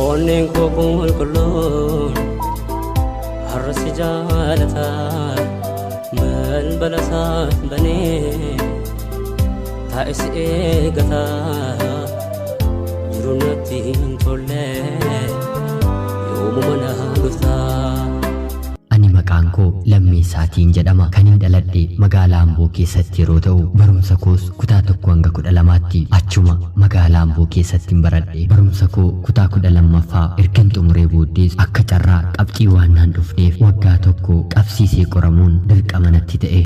ونين كوكول كلون حرس جالتا من بلسات بني تائس إيقتا جرونتين تولي يوم منا قفتا Ani maqaan koo Lammii Saatiin jedhama. Kanin dhaladhe magaalaa Amboo keessatti yeroo ta'u barumsa koos kutaa 1 hanga 12tti achuma magaalaa Amboo keessatti baradhe. Barumsa koo kutaa 12ffaa ergan xumuree booddees akka carraa qabxii waan naan dhufneef waggaa tokko qabsiisee qoramuun dirqama natti ta'e.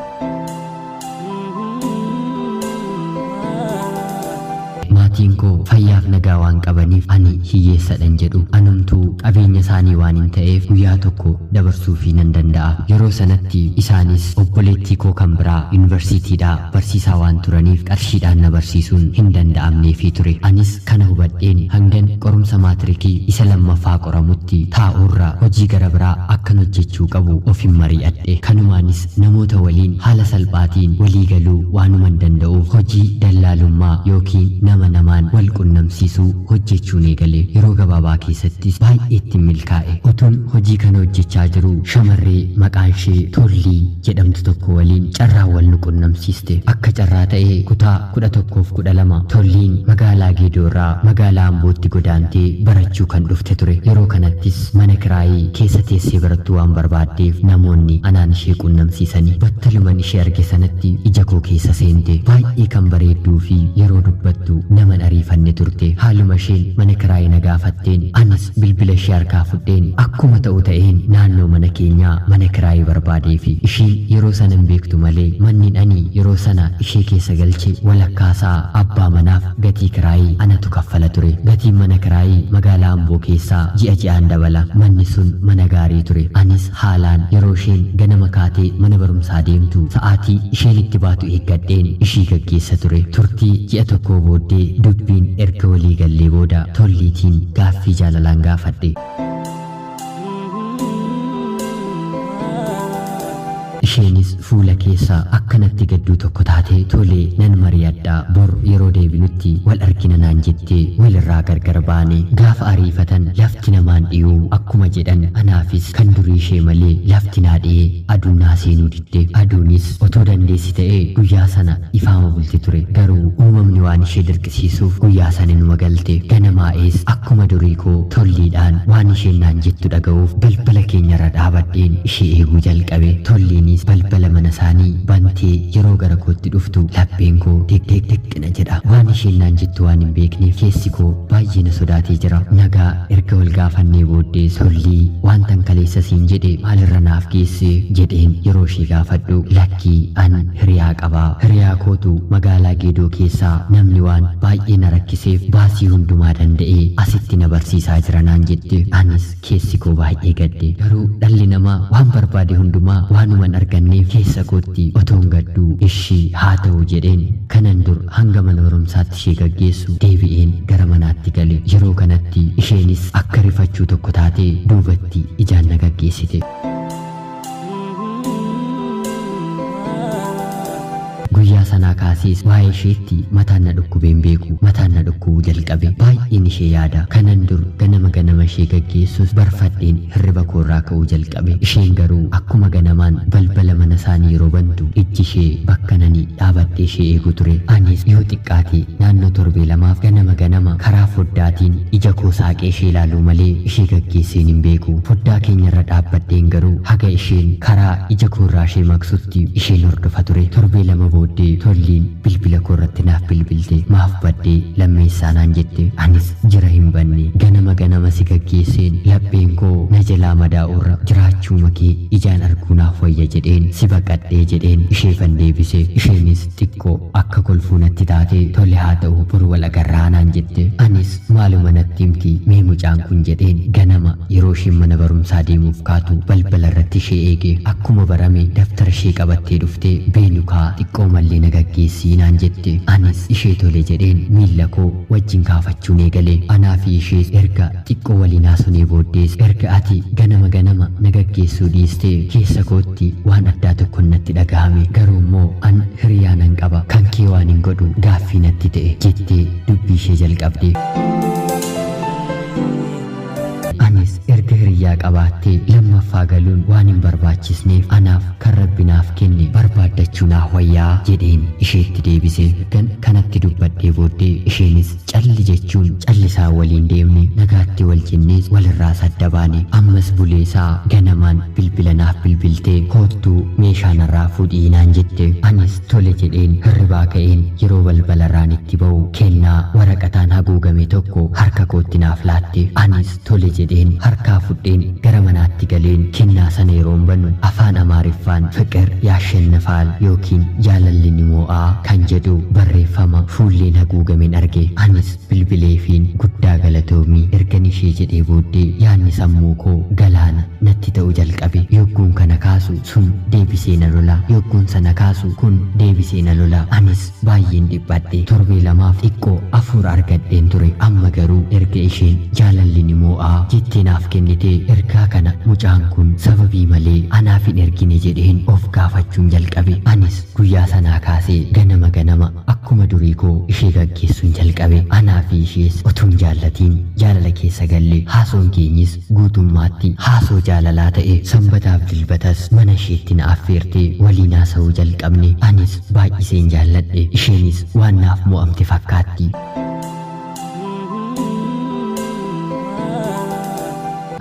Maatiin koo fayyaaf nagaa waan qabaniif ani hiyyeessadhan jedhu. Anumtuu qabeenya isaanii waan hin ta'eef guyyaa tokko dabarsuufii nan danda'a. Yeroo sanatti isaanis obboleettii koo kan biraa yuunivarsiitiidhaa barsiisaa waan turaniif qarshiidhaan na barsiisuun hin danda'amneefii ture. Anis kana hubadheen hangan qorumsa maatirikii isa lammaffaa qoramutti taa'uurraa hojii gara biraa akkan hojjechuu qabu ofin mari'adhe. Kanumaanis namoota waliin haala salphaatiin walii galuu waanuman danda'uuf hojii dallaalummaa yookiin nama namaan wal qunnamsiisuu hojjechuun eegale. Yeroo gabaabaa keessattis baay'eetti milkaa'e. Utuun hojii kana hojjechaa jiru shamarree maqaan ishee Tollii jedhamtu tokko waliin carraa wal nu qunnamsiiste. Akka carraa ta'ee kutaa 11-12 Tolliin magaalaa Geedoorraa magaalaa Ambootti godaantee barachuu kan dhufte ture. Yeroo kanattis mana kiraayii keessa teessee barattuu waan barbaaddeef namoonni anaan ishee qunnamsiisanii battaluman ishee arge sanatti ija koo keessa seente. Baay'ee kan bareedduu fi yeroo dubbattu nama ariifanne turte. Haaluma isheen mana kiraayii na gaafatteen anis bilbila ishee harkaa fudheen akkuma ta'u ta'een naannoo mana keenyaa mana kiraayii barbaadee fi ishiin yeroo sana hin beektu malee manniin ani yeroo sana ishee keessa galche walakkaasaa abbaa manaaf gatii kiraayii anatu kaffala ture. Gatiin mana kiraayii magaalaa Amboo keessaa ji'a ji'aan dabala. Manni sun mana gaarii ture. Anis haalaan yeroo isheen ganama kaatee mana barumsaa deemtu sa'aatii isheen itti baatu eeggadheen ishii gaggeessa ture. Turtii ji'a tokkoo booddee dubbiin erga walii gallee booda Tolliitiin gaaffii jaalalaan gaafadhe. Isheenis fuula keessa akkanatti gadduu tokko taatee tolee nan mari'adhaa bor yeroo deebinutti wal argina naan jettee walirraa gargar baane. Gaafa ariifatan lafti namaan dhiyuu akkuma jedhan anaafis kan durii ishee malee lafti naa dhiyee aduun naa seenuu didde. Aduunis otoo dandeessi ta'ee guyyaa sana ifaama bulti ture. Garuu uumamni waan ishee dirqisiisuuf guyyaa sana inuma galte. Ganamaa'ees akkuma durii koo Tolliidhaan waan isheen naan jettu dhaga'uuf balbala keenyarra dhaabadheen ishee eeguu jalqabe. Tolliinis balbala mana isaanii bantee yeroo gara kootti dhuftu lapheen koo degdegdeggina jedha. Waan isheen naan jettu waan hin beekneef keessi koo baay'ee na sodaatee jira. Nagaa erga wal gaafannee booddee Tollii waantan kaleessa siin jedhe maalirra naaf geesse jedheen yeroo ishee gaafadhu lakkii an hiriyaa qabaa. Hiriyaa kootu magaalaa Geedoo keessaa namni waan baay'ee na rakkiseef baasii hundumaa danda'ee asitti na barsiisaa jira naan jette. Anis keessi koo baay'ee gadde. Garuu dhalli namaa waan barbaade hundumaa waanuman arganneef keessa kootti otoon gadduu ishii haa ta'u jedheen kanan dur hanga mana barumsaatti ishee gaggeessu deebi'een gara manaatti gale. Yeroo kanatti isheenis akka rifachuu tokko taatee duubatti ijaan na gaggeessite. Guyyaa sanaa kaasees waa'ee isheetti mataan na dhukkubeen beeku. Mataan na dhukkubuu jalqabe. Baay'een ishee yaada. Kanan dur ganama ishee gaggeessus barfadheen hirriba koorraa ka'uu jalqabe. Isheen garuu akkuma ganamaan balbala mana isaanii yeroo bantu ijji ishee bakka nani dhaabadhee ishee eegu ture. Anis yoo xiqqaate naannoo torbee lamaaf ganama karaa foddaatiin ija koo saaqee ishee ilaaluu malee ishee gaggeesseen hin beeku. Foddaa keenyarra dhaabbadheen garuu haga isheen karaa ija koorraa ishee maqsutti isheen hordofa ture. Torbee lama booddee Tolliin bilbila koorratti naaf bilbilte. Maaf baddee lammeessaa naan jette. Anis jira hin banne. Ganama si gaggeesseen lapheen koo na jalaa madaa'urra jiraachuu makee ijaan arguu naaf wayya jedheen si baqadhee jedheen isheefan deebise. Isheenis xiqqoo akka kolfuu natti taatee tole haa ta'u bor wal agarraa naan jette. Anis maaluma natti himti mee mucaan kun jedheen ganama yeroo isheen mana barumsaa deemuuf kaatu balbala irratti ishee eege. Akkuma barame daftara ishee qabattee dhuftee beenukaa xiqqoo mallee na gaggeessii naan jette. Anis ishee tole jedheen miilla koo wajjin kaafachuun eegale. Anaa fi ishees erga xiqqoo waliin haasofnee booddees erga ati ganama na gaggeessuu dhiistee keessa kootti waan addaa tokko natti dhagahame. Garuu immoo an hiriyaa nan qaba kan kee waan hin godhu gaaffii natti ta'e jettee dubbii ishee jalqabde. guddaa qabaattee lammaffaa galuun waan hin barbaachisneef anaaf kan Rabbi naaf kenne barbaadachuu naaf wayyaa jedheen isheetti deebise. Ergan kanatti dubbadhee booddee isheenis calli jechuun callisaa waliin deemne nagaatti wal jennees walirraa sadda baane. Ammas buleesaa ganamaan bilbila naaf bilbiltee koottuu meeshaa narraa fuudhii naan jette. Anis tole jedheen hirribaa ka'een yeroo balbalarraan itti ba'u kennaa waraqataan haguugame tokko harka kootti naaf laatte. Anis tole jedheen harkaa fudheen gara manaatti galeen kennaa sana yeroon banu afaan Amaariffaan fiqir yaashannafaal yookiin jaalalli ni moo'aa kan jedhu barreeffama fuulleen haguugameen arge. Anis bilbileefiin guddaa galatoomii ergan ishee jedhee booddee yaadni sammuu koo galaana natti ta'u jalqabe. Yogguun kana kaasu sun deebisee na lola, yogguun sana kaasu kun deebisee na lola. Anis baay'een dhiphadhe. Torbee lamaaf xiqqoo afuura argadheen ture. Amma garuu erga isheen jaalalli ni moo'aa jettee naaf kennitee ergaa kana mucaan kun sababii malee anaaf hin ergine jedheen of gaafachuun jalqabe. Anis guyyaa sanaa kaasee ganama akkuma durii koo ishee gaggeessuun jalqabe. Anaa fi ishees utuun jaallatiin jaalala keessa galle. Haasoon keenyis guutummaatti haasoo jaalalaa ta'e. Sanbataaf dilbatas mana isheetti na affeertee waliin haasa'uu jalqabne. Anis baay'iseen jaalladhe. Isheenis waan naaf mo'amte fakkaatti.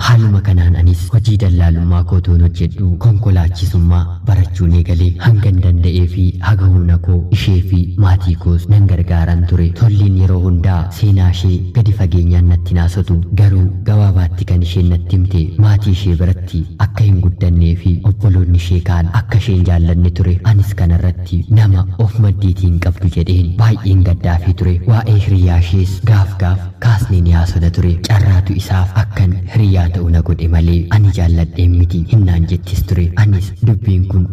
Haaluma kanaan anis hojii dallaalummaa kootoon hojjedhu konkolaachisummaa barachuun eegalee hangan danda'ee fi haga humna koo ishee fi maatii koos nan gargaaran ture. Tolliin yeroo hundaa seenaa ishee gadi fageenyaan natti naasotu garuu gabaabaatti kan isheen natti himte maatii ishee biratti akka hin guddannee fi obboloonni ishee kaan akka isheen jaallanne ture. Anis kanarratti nama of maddiitiin qabdu jedheen baay'een gaddaafii ture. Waa'ee hiriyaa ishees gaaf kaasnee ni haasofna ture. Carraatu isaaf akkan hiriyaa ta'u na godhe malee ani jaalladheen miti hinnaan jettis ture. Anis dubbiin kun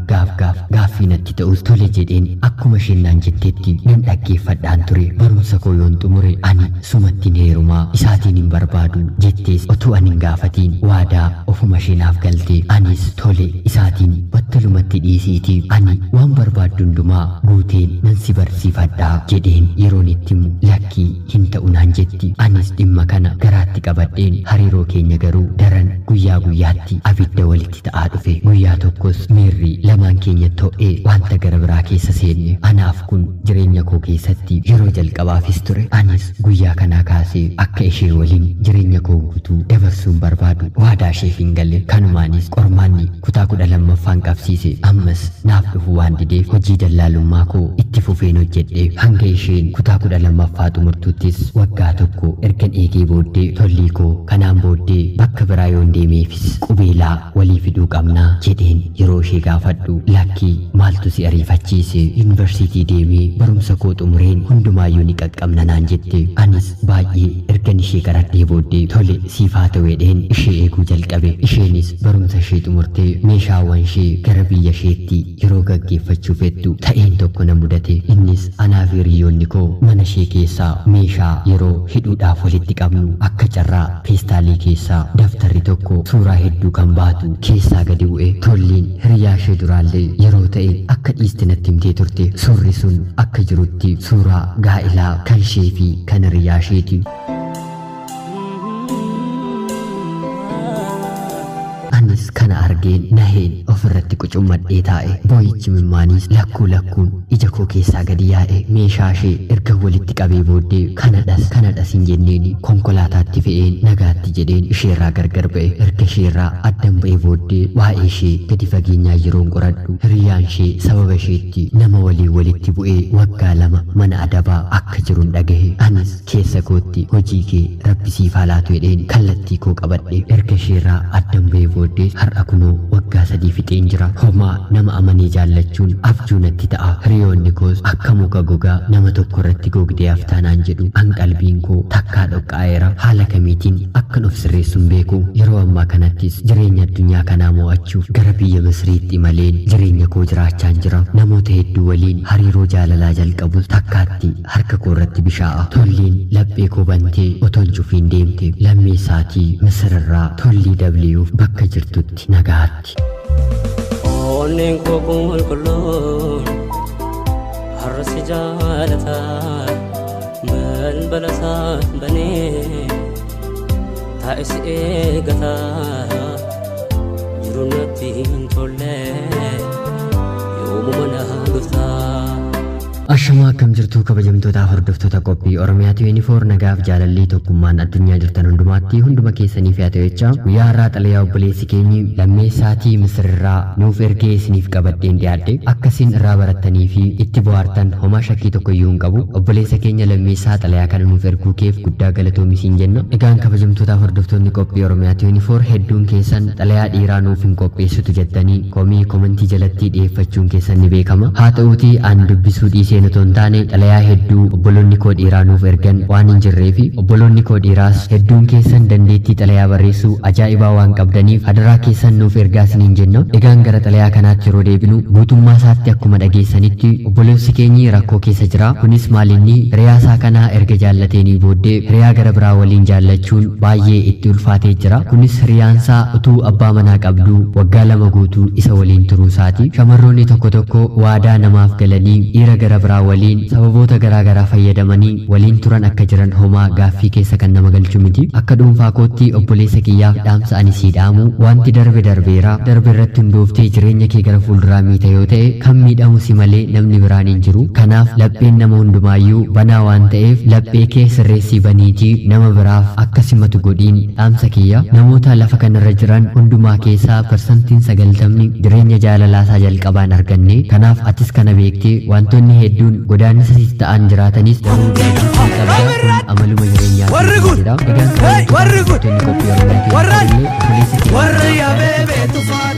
gaaffii natti ta'us tole jedheen akkuma isheen naan jetteetti nan dhaggeeffadhaan ture. Barumsa koo yoon xumure ani sumattiin heerumaa isaatiin hin barbaadu jettees otuu ani hin gaafatiin waadaa ofuma isheenaaf galte. Anis tole isaatiin battalumatti dhiisiitii ani waan barbaaddu hundumaa guuteen nan si barsiifadhaa jedheen yeroon itti himu lakkii hin ta'u naan jetti. Anis dhimma kana garaatti qabadheen hariiroo keenya garuu daran guyyaa guyyaatti abidda walitti ta'aa dhufe. Guyyaa tokkos miirri lamaan keenya to'ee wanta gara biraa keessa seenne. Anaaf kun jireenya koo keessatti yeroo jalqabaafis ture. Anis guyyaa kanaa kaasee akka ishee waliin jireenya koo guutuu dabarsuun barbaadu waadaa isheef hin galle. Kanumaanis qormaanni kutaa 12ffaan qabsiise. Ammas naaf dhufu waan dideef hojii dallaalummaa koo itti fufeen hojjedhe hanga isheen kutaa 12ffaa xumurtuuttis waggaa tokko ergan eegee booddee tollii koo kanaan booddee bakka biraa yoon deemeefis qubeelaa walii fiduu qabnaa jedheen yeroo ishee gaafadhu lakkii maaltu si ariifachiise yuunivarsiitii deemee barumsa koo xumureen hundumaayyuu ni qaqqabna naan jette. Anis baay'ee ergan ishee qaradhee booddee tole siifaa ta'eedheen ishee eeguu jalqabe. Isheenis barumsa ishee xumurtee meeshaawwan ishee gara biyya isheetti yeroo gaggeeffachuu fettu ta'een tokko na mudate. Innis anaa fi hiriyoonni koo mana ishee keessaa meeshaa yeroo hidhuudhaaf walitti qabnu akka carraa peestaalii keessaa daftarri tokko suuraa hedduu kan baatu keessaa gadi bu'e. Tolliin hiriyaa ishee duraallee yeroo ta'e akka dhiiste natti himtee turte. Suurri sun akka jirutti suuraa gaa'ilaa kan ishee fi kan hiriyaa isheeti. Anis kana argeen naheen ofirratti qucummadhee taa'e. Boo'ichi mimmaanis lakkuun ija koo keessaa gadi yaa'e. Meeshaa ishee erga walitti qabee booddee kanadhas hin jenneeni konkolaataatti fe'een nagaatti jedheen isheerraa gargar ba'e. Erga isheerraa addan ba'ee booddee waa'ee ishee gadi fageenyaa yeroon qoradhu hiriyaan ishee sababa isheetti nama waliin walitti bu'ee waggaa 2 mana adabaa akka jiruun dhagahe. Anis keessa kootti hojii kee Rabbi siif haa laatu jedheen kallattii koo qabadhe. Erga isheerraa addan ba'ee booddee har'a kunoo waggaa 3 fixeen jira. Homaa nama amanee jaallachuun abjuu natti ta'a. Hiriyoonni koos akka muka gogaa nama tokko irratti gogdee haftaanaan jedhu an qalbiin koo takkaa dhoqqaa'eera. Haala kamiitiin akkan of sirreessuun beeku. Yeroo ammaa kanattis jireenya addunyaa kanaa mo'achuuf gara biyya Misriitti imaleen jireenya koo jiraachaan jira. Namoota hedduu waliin hariiroo jaalalaa jalqabus takkaatti harka koo irratti bishaa'a. Tolliin laphee koo bantee otoon cufiin deemte lammeessaatii Misirraa tollii dabli'uuf bakka jirtutti nagaatti. Onneen koo qulqulluun har'a si jaalataa balbala isaa banee taa'e si eegataa. Gurunatti hin tolle yoomuma na dhufta. Ashama akkam jirtu kabajamtoota hordoftoota qophii Oromiyaa 24 nagaaf jaalallii tokkummaan addunyaa jirtan hundumaatti hunduma keessaniif yaa ta'echa guyyaa har'aa xalayaa obboleessi keenyi lammeessaatii Misirraa nuuf ergee isiniif qabadheen dhiyaadhe akkasiin irraa barattanii fi itti bohaartan homaa shakkii tokko iyyuu hin qabu. Obboleessa keenya lammeessaa xalayaa kana nuuf erguu keef guddaa galatoomi siin jenna. Egaan kabajamtoota hordoftoonni qophii Oromiyaa 24 hedduun keessan xalayaa dhiiraa nuuf hin qopheessitu jettanii komentii jalatti dhiyeeffachuun keessan ni beekama. Haa ta'uutii aan dubbisuu dhiisee nutoon taane xalayaa hedduu obboloonni koo dhiiraa nuuf ergan waan hin jirree fi obboloonni koo dhiiraas hedduun keessan dandeettii xalayaa barreessuu ajaa'ibaa waan qabdaniif hadaraa keessan nuuf ergaa isiniin jenna. Egaan gara xalayaa kanaatti yeroo deebinu guutummaa isaatti akkuma dhageessanitti obboleessi keenyi rakkoo keessa jira. Kunis maalinni hiriyaasaa kanaa erga jaallateenii booddee hiriyaa gara biraa waliin jaallachuun baay'ee itti ulfaatee jira. Kunis hiriyaansaa utuu abbaa manaa qabdu waggaa 2 guutuu isa waliin turuu isaati. Shamarroonni tokko tokko waadaa namaaf galanii dhiira gara biraa waliin sababoota garaagaraa fayyadamanii waliin turan akka jiran homaa gaaffii keessa kan nama galchu miti. Akka dhuunfaa kootti obboleessa kiyyaaf dhaamsa ani sii dhaamu wanti darbeera darbe irratti hundooftee jireenya kee gara fuulduraa miita yoo ta'e kan miidhamu si malee namni biraan hin jiru. Kanaaf lapheen nama hundumaayyuu banaa waan ta'eef laphee kee sirreessii baniitii nama biraaf akka simatu godhiin dhaamsa kiyya. Namoota lafa kanarra jiran hundumaa keessaa parsantiin 90 jireenya jaalalaasaa jalqabaan arganne. Kanaaf atis kana beektee wantoonni hedduun godaannisa siif ta'an jiraatanis garuu deebisuu qabda. Kun amaluma jireenyaa jedha. Egaan warri qophii Oromiyaa